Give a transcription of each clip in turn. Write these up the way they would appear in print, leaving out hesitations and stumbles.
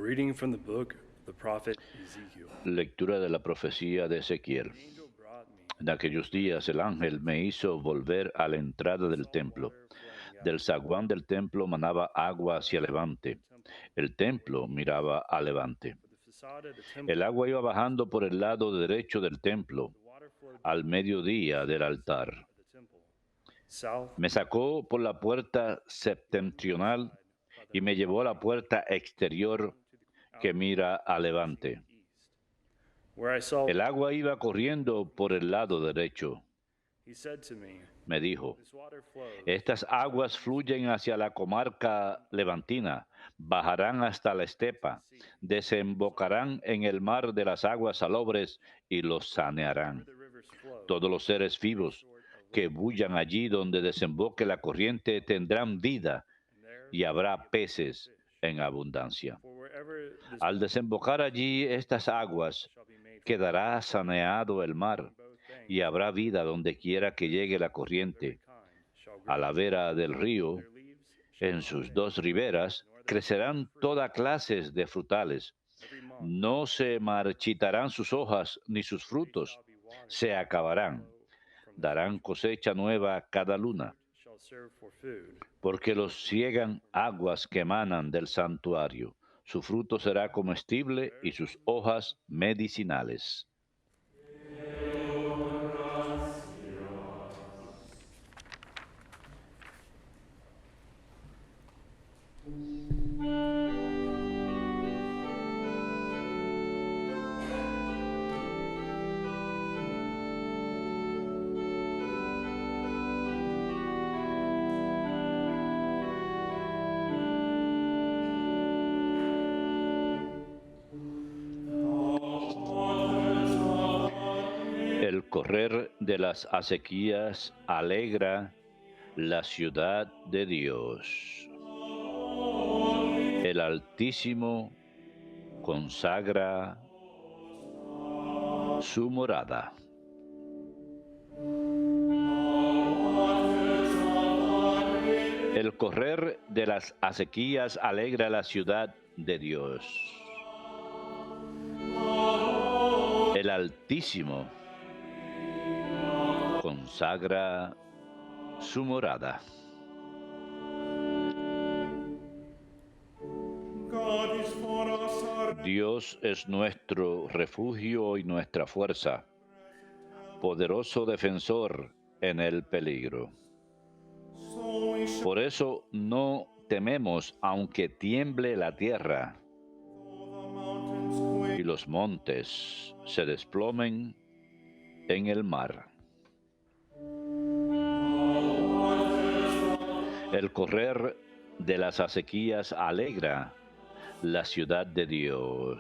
reading from the book of the prophet Ezekiel. Lectura de la profecía de Ezequiel. An angel brought me En aquellos días el ángel me hizo volver a la entrada del templo. water flowing out Del zaguán del templo manaba agua hacia levante. El templo miraba a levante. for the facade of the temple. El agua iba bajando por el lado derecho del templo, The water flowed al mediodía del altar. of the temple, south Me sacó por la puerta septentrional by the y me llevó a la puerta exterior que mira a levante. east, where I saw. El agua iba corriendo por el lado derecho. He said to me, Me dijo, "This water flows estas aguas fluyen hacia la comarca levantina, bajarán hasta la estepa, desembocarán en el mar de las aguas salobres y los sanearán. where the rivers flow. Todos los seres vivos que bullan allí donde desemboque la corriente tendrán vida And there, y habrá peces en abundancia. for wherever this Al desembocar allí estas aguas, shall be made quedará saneado el mar both banks, y habrá vida donde quiera que llegue la corriente. kind shall A la vera del río, their leaves shall en sus dos riberas, crecerán toda clases de frutales. every month No se marchitarán sus hojas ni sus frutos, shall be watered, se acabarán. Darán cosecha nueva cada luna, shall serve for food. porque los ciegan aguas que emanan del santuario. Su fruto será comestible y sus hojas medicinales. El correr de las acequias alegra la ciudad de Dios. El Altísimo consagra su morada. El correr de las acequias alegra la ciudad de Dios. El Altísimo consagra su morada. Dios es nuestro refugio y nuestra fuerza, poderoso defensor en el peligro. Por eso no tememos aunque tiemble la tierra y los montes se desplomen en el mar. El correr de las acequias alegra la ciudad de Dios.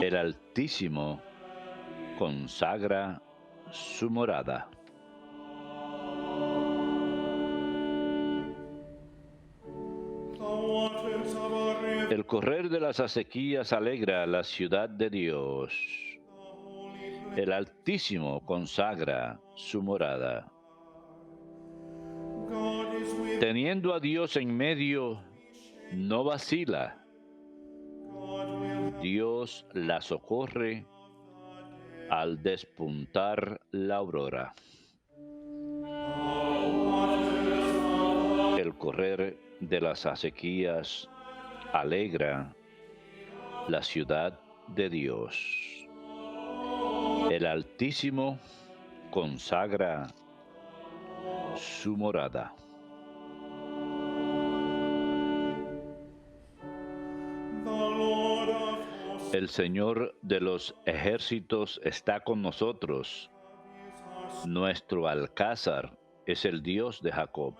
El Altísimo consagra su morada. El correr de las acequias alegra la ciudad de Dios. El Altísimo consagra su morada. Teniendo a Dios en medio, no vacila. Dios la socorre al despuntar la aurora. El correr de las acequias alegra la ciudad de Dios. El Altísimo consagra su morada. El Señor de los ejércitos está con nosotros. Nuestro alcázar es el Dios de Jacob.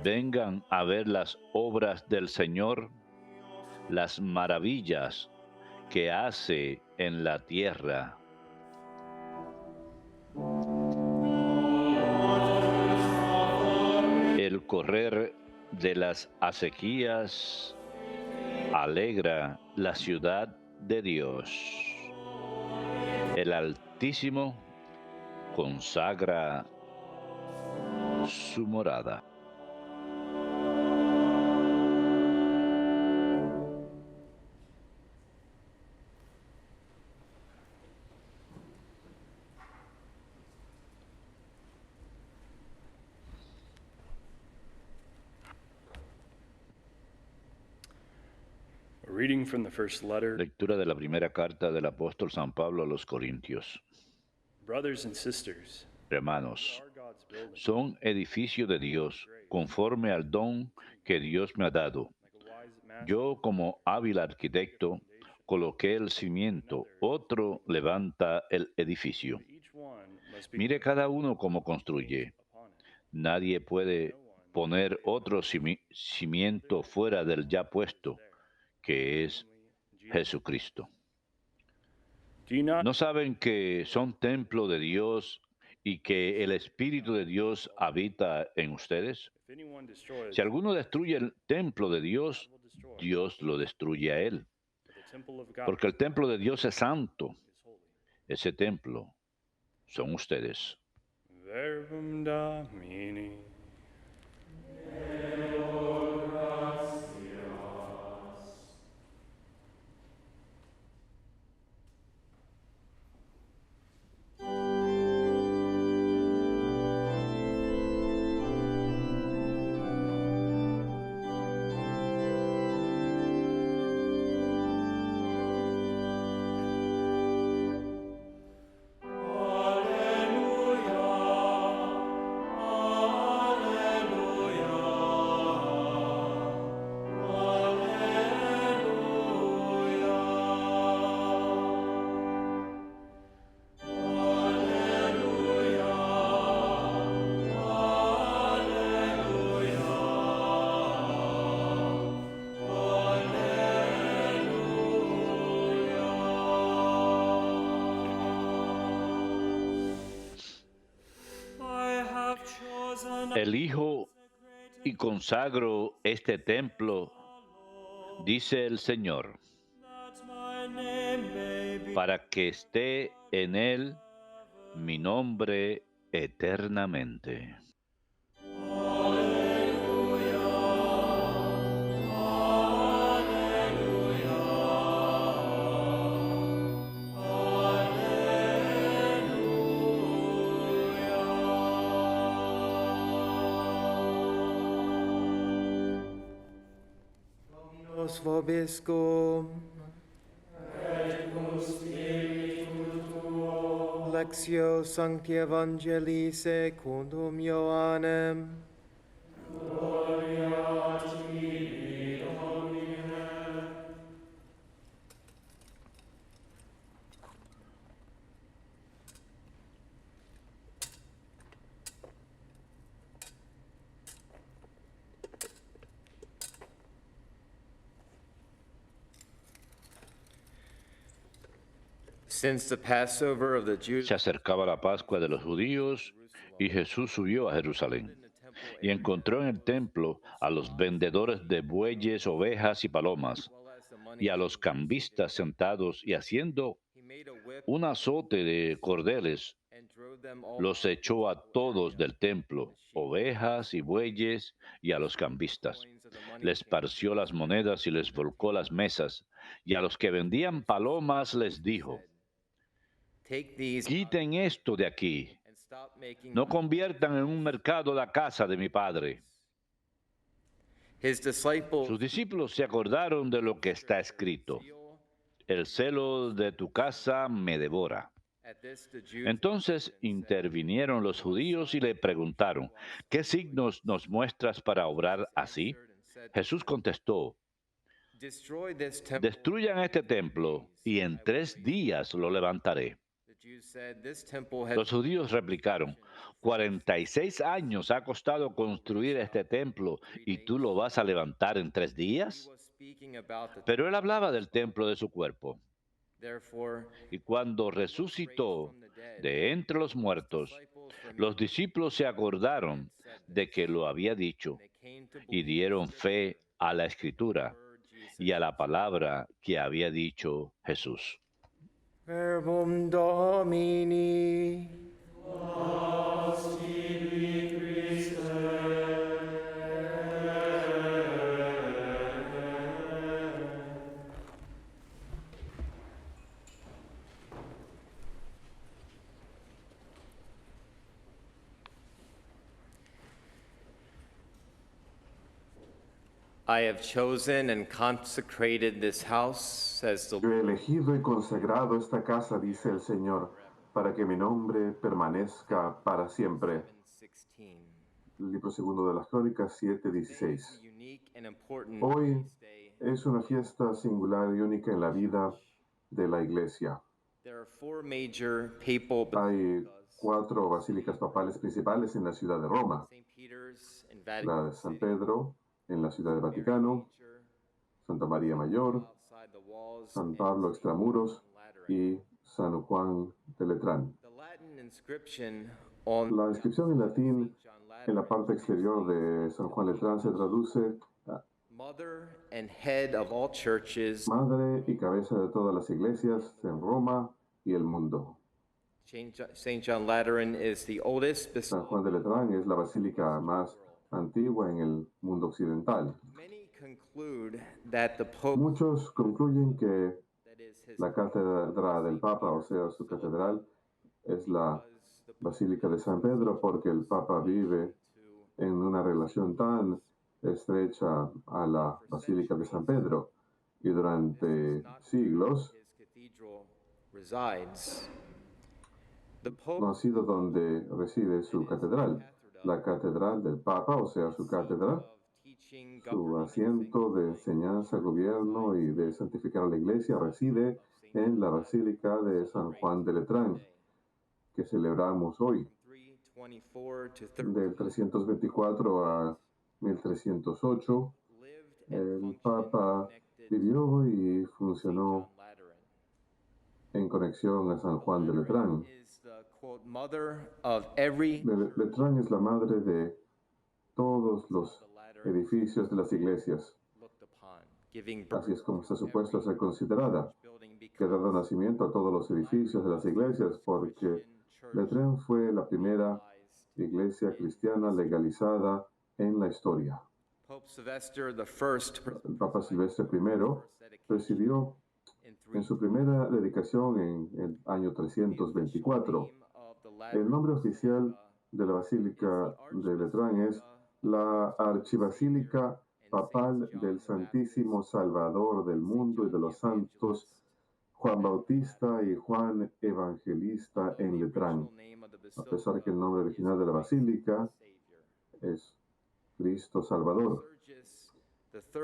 Vengan a ver las obras del Señor, las maravillas que hace en la tierra. El correr de las acequias alegra la ciudad de Dios. El Altísimo consagra su morada. reading from the first letter. Lectura de la primera carta del apóstol San Pablo a los Corintios. Brothers and sisters, Hermanos, are God's building, son edificio de Dios conforme al don que Dios me ha dado. like a wise master. Yo, como hábil arquitecto, coloqué el cimiento, otro levanta el edificio. Each one must be Mire cada uno cómo construye. upon it. Nadie puede poner otro cimiento fuera del ya puesto, que es Jesucristo. Do you not ¿No saben que son templo de Dios y que el Espíritu de Dios habita en ustedes? if anyone destroys Si alguno destruye el templo de Dios, will destroy, Dios lo destruye a él. but the temple of God Porque el templo de Dios es santo. is holy. Ese templo son ustedes. Verbum Domini. Elijo y consagro este templo, dice el Señor, para que esté en él mi nombre eternamente. Dominus vobiscum. Lectio Sancti Evangelii secundum Ioannem. Since the Passover of the Jews Se acercaba la Pascua de los judíos y Jesús subió a Jerusalén y encontró en el templo a los vendedores de bueyes, ovejas y palomas y a los cambistas sentados y haciendo un azote de cordeles, los echó a todos del templo, ovejas y bueyes y a los cambistas. Les esparció las monedas y les volcó las mesas, y a los que vendían palomas les dijo: take these quiten esto de aquí, and stop making no conviertan en un mercado la casa de mi padre. his disciples Sus discípulos se acordaron de lo que está escrito: el celo de tu casa me devora. at this the Jews Entonces intervinieron los judíos y le preguntaron: ¿qué signos nos muestras para obrar así? Jesús contestó: destroy this temple. destruyan este templo y en 3 días lo levantaré. The Jews said, this temple has Los judíos replicaron: 46 años ha costado construir este templo y tú lo vas a levantar en 3 he días. was speaking about the Pero él hablaba del templo de su cuerpo. therefore Y cuando resucitó de entre los muertos, los discípulos se acordaron de que lo había dicho they came to y dieron fe a la escritura y a la palabra que había dicho Jesús. Verbum Domini. I have chosen and consecrated this house, says the Yo he elegido y consagrado esta casa, dice el Señor, para que mi nombre permanezca para siempre. 7:16. El libro segundo de las Crónicas Today is a 7:16. unique and important Hoy feast day. es una fiesta singular y única en la vida de la Iglesia. There are four major papal Hay 4 basílicas papales principales en la ciudad de Roma. St. Peter's in La Vatican de San City, Pedro en la ciudad del Mary Vaticano, Major, Santa María Mayor, outside the walls, San and Pablo St. Extramuros Lateran. y San Juan de Letrán. The Latin inscription on La inscripción en latín St. John en la Lateran, parte exterior de San Juan Letrán se traduce Mother and head of all churches. Madre y cabeza de todas las iglesias en Roma y el mundo. St. John Lateran is the oldest San basilica. Juan de Letrán es la basílica más antigua en el mundo occidental. Many conclude that the Pope, Muchos concluyen que that is his la cátedra del Papa, o sea, su catedral, es la was the Basílica de San Pedro porque el Papa vive to en una relación tan estrecha a la Basílica de San Pedro y durante siglos his cathedral resides. The no Pope ha sido donde reside su catedral. La catedral del Papa, o sea, su cátedra, of teaching, su governing, asiento de enseñanza, gobierno y de santificar a la iglesia reside en la Basílica de San Juan de Letrán, que celebramos hoy, 324 to 30, del 324 a 1308. lived El and Papa functioned vivió y St. funcionó John Lateran. en conexión a San Juan de Letrán. Is the quote mother of every Letrán es la madre de todos los edificios de las iglesias. looked upon, giving birth Así es como está supuesto ser considerada, building que ha dado nacimiento a todos los edificios de las iglesias, porque Letrán fue la primera iglesia cristiana legalizada en la historia. Pope Sylvester the First El Papa Silvestre I recibió en su primera dedicación en el año 324. El nombre oficial de la Basílica de Letrán es la Archibasílica Papal del Santísimo Salvador del mundo y de los santos Juan Bautista y Juan Evangelista en Letrán. A pesar que el nombre original de la basílica es Cristo Salvador.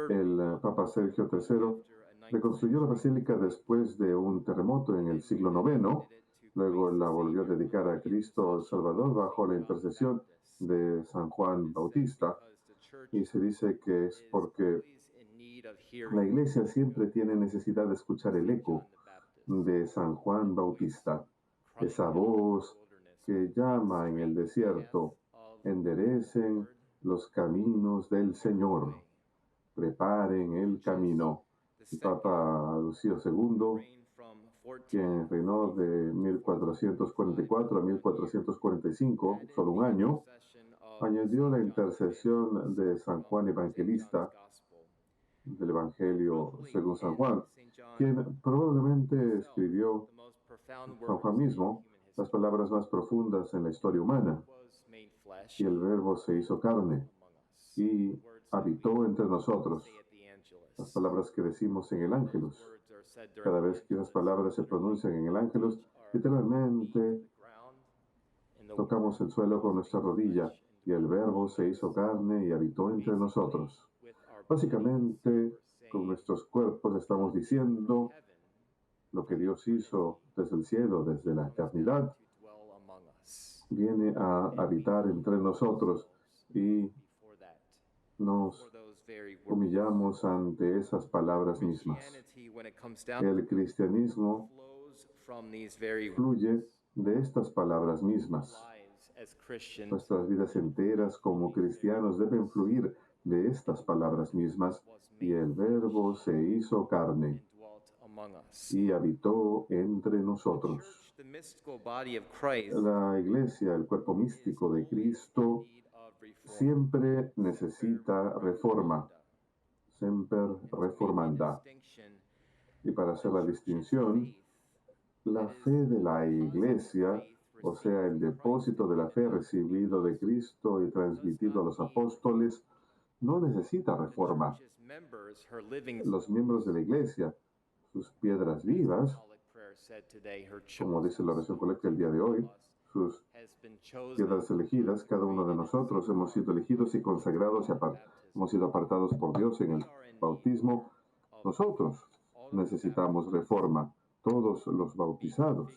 El Papa Sergio III reconstruyó la basílica después de un terremoto en el siglo IX. Luego la volvió a dedicar a Cristo Salvador bajo la intercesión de San Juan Bautista. Y se dice que es porque la iglesia siempre tiene necesidad de escuchar el eco de San Juan Bautista, esa voz que llama en el desierto: enderecen los caminos del Señor, preparen el camino. El Papa Lucio II, quien reinó de 1444 a 1445, solo un año, añadió la intercesión de San Juan Evangelista del Evangelio según San Juan, quien probablemente escribió San Juan mismo las palabras más profundas en la historia humana. Y el Verbo se hizo carne y habitó entre nosotros. Las palabras que decimos en el Ángelus. Cada vez que esas palabras se pronuncian en el Ángelus, literalmente tocamos el suelo con nuestra rodilla y el Verbo se hizo carne y habitó entre nosotros. Básicamente, con nuestros cuerpos estamos diciendo lo que Dios hizo desde el cielo, desde la eternidad, viene a habitar entre nosotros y nos humillamos ante esas palabras mismas. El cristianismo fluye de estas palabras mismas. Nuestras vidas enteras como cristianos deben fluir de estas palabras mismas. Y el Verbo se hizo carne y habitó entre nosotros. La iglesia, el cuerpo místico de Cristo, siempre necesita reforma, semper reformanda. Y para hacer la distinción, la fe de la iglesia, o sea, el depósito de la fe recibido de Cristo y transmitido a los apóstoles, no necesita reforma. Los miembros de la iglesia, sus piedras vivas, como dice la oración colecta el día de hoy, sus piedras elegidas, cada uno de nosotros hemos sido elegidos y consagrados y hemos sido apartados por Dios en el bautismo. Nosotros necesitamos reforma, todos los bautizados,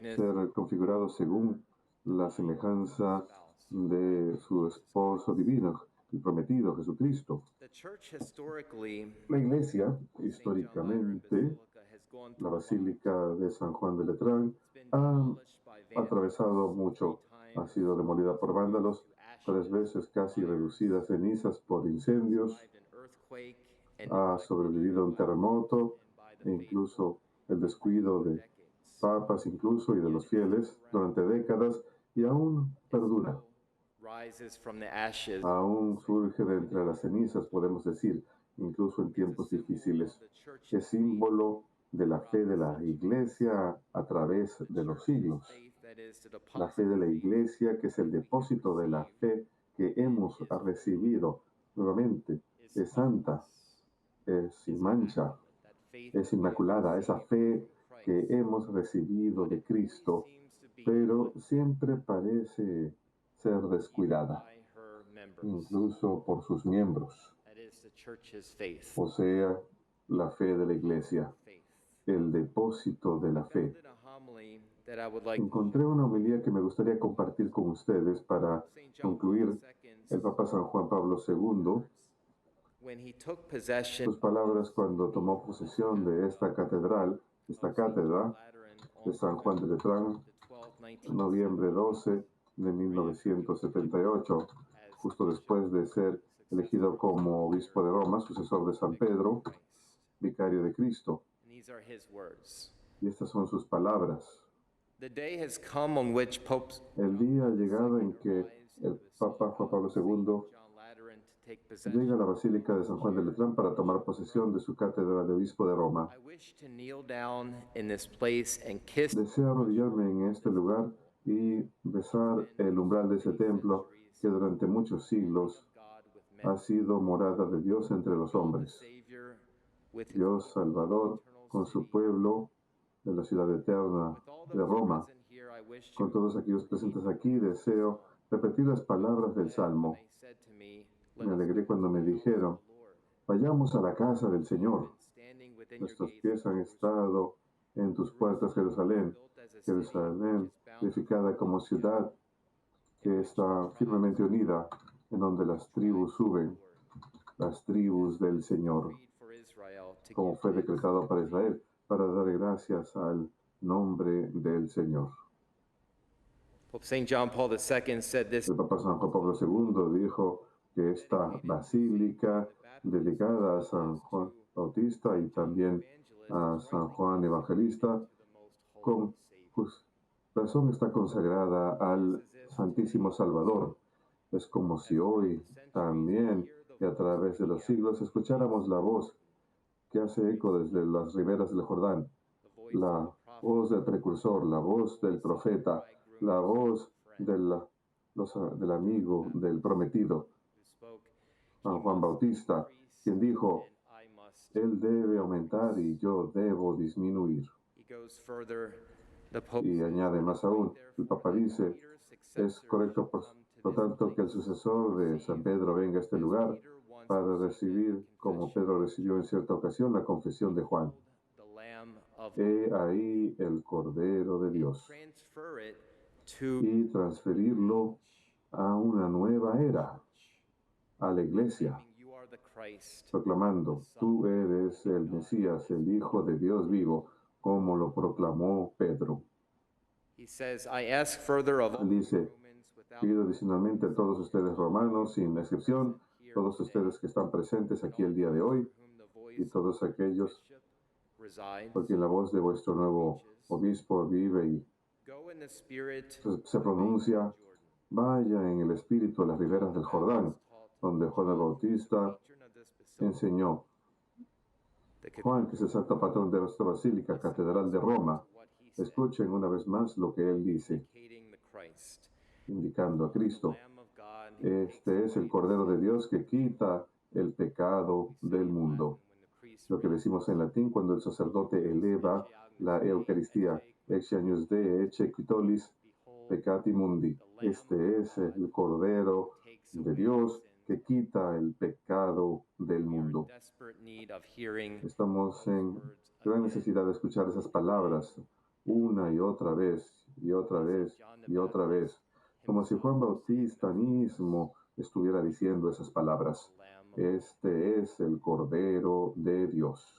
ser configurados según la semejanza de su esposo divino y prometido, Jesucristo. La iglesia, históricamente, la Basílica de San Juan de Letrán, ha atravesado mucho, ha sido demolida por vándalos, 3 veces casi reducida a cenizas por incendios, ha sobrevivido a un terremoto e incluso el descuido de papas incluso y de los fieles durante décadas, y aún perdura. Aún surge de entre las cenizas, podemos decir, incluso en tiempos difíciles. Es símbolo de la fe de la iglesia a través de los siglos. La fe de la iglesia, que es el depósito de la fe que hemos recibido nuevamente, es santa, es sin mancha, es inmaculada, esa fe que hemos recibido de Cristo, pero siempre parece ser descuidada, incluso por sus miembros. O sea, la fe de la iglesia, el depósito de la fe. Encontré una homilía que me gustaría compartir con ustedes para concluir. El Papa San Juan Pablo II, sus palabras cuando tomó posesión de esta cátedra de San Juan de Letrán, noviembre 12 de 1978, justo después de ser elegido como obispo de Roma, sucesor de San Pedro, vicario de Cristo. Y estas son sus palabras. El día ha llegado en que el Papa Juan Pablo II llega a la Basílica de San Juan de Letrán para tomar posesión de su cátedra de obispo de Roma. Deseo arrodillarme en este lugar y besar el umbral de ese templo que durante muchos siglos ha sido morada de Dios entre los hombres. Dios Salvador con su pueblo de la ciudad eterna de Roma. Con todos aquellos presentes aquí, deseo repetir las palabras del Salmo. Me alegré cuando me dijeron, vayamos a la casa del Señor. Nuestros pies han estado en tus puertas, Jerusalén. Jerusalén, edificada como ciudad que está firmemente unida, en donde las tribus suben, las tribus del Señor, como fue decretado para Israel, para dar gracias al nombre del Señor. El Papa San Juan Pablo II dijo que esta basílica dedicada a San Juan Bautista y también a San Juan Evangelista, con razón está consagrada al Santísimo Salvador. Es como si hoy también y a través de los siglos escucháramos la voz que hace eco desde las riberas del Jordán, la voz del precursor, la voz del profeta, la voz del amigo, del prometido, San Juan Bautista, quien dijo, él debe aumentar y yo debo disminuir. Y añade más aún, el Papa dice, es correcto, por lo tanto, que el sucesor de San Pedro venga a este lugar para recibir, como Pedro recibió en cierta ocasión, la confesión de Juan. He ahí el Cordero de Dios. Y transferirlo a una nueva era, a la iglesia, proclamando, tú eres el Mesías, el Hijo de Dios vivo, como lo proclamó Pedro. Él dice, pido adicionalmente a todos ustedes romanos, sin excepción, todos ustedes que están presentes aquí el día de hoy, y todos aquellos por quien la voz de vuestro nuevo obispo vive y se pronuncia, vaya en el espíritu a las riberas del Jordán, donde Juan el Bautista enseñó. Juan, que es el santo patrón de nuestra basílica, catedral de Roma, escuchen una vez más lo que él dice, indicando a Cristo, Este es el Cordero de Dios que quita el pecado del mundo. Lo que decimos en latín cuando el sacerdote eleva la Eucaristía, Ecce agnus Dei, ecce qui tollis peccati mundi. Este es el Cordero de Dios que quita el pecado del mundo. Estamos en gran necesidad de escuchar esas palabras una y otra vez, y otra vez, y otra vez, como si Juan Bautista mismo estuviera diciendo esas palabras. Este es el Cordero de Dios.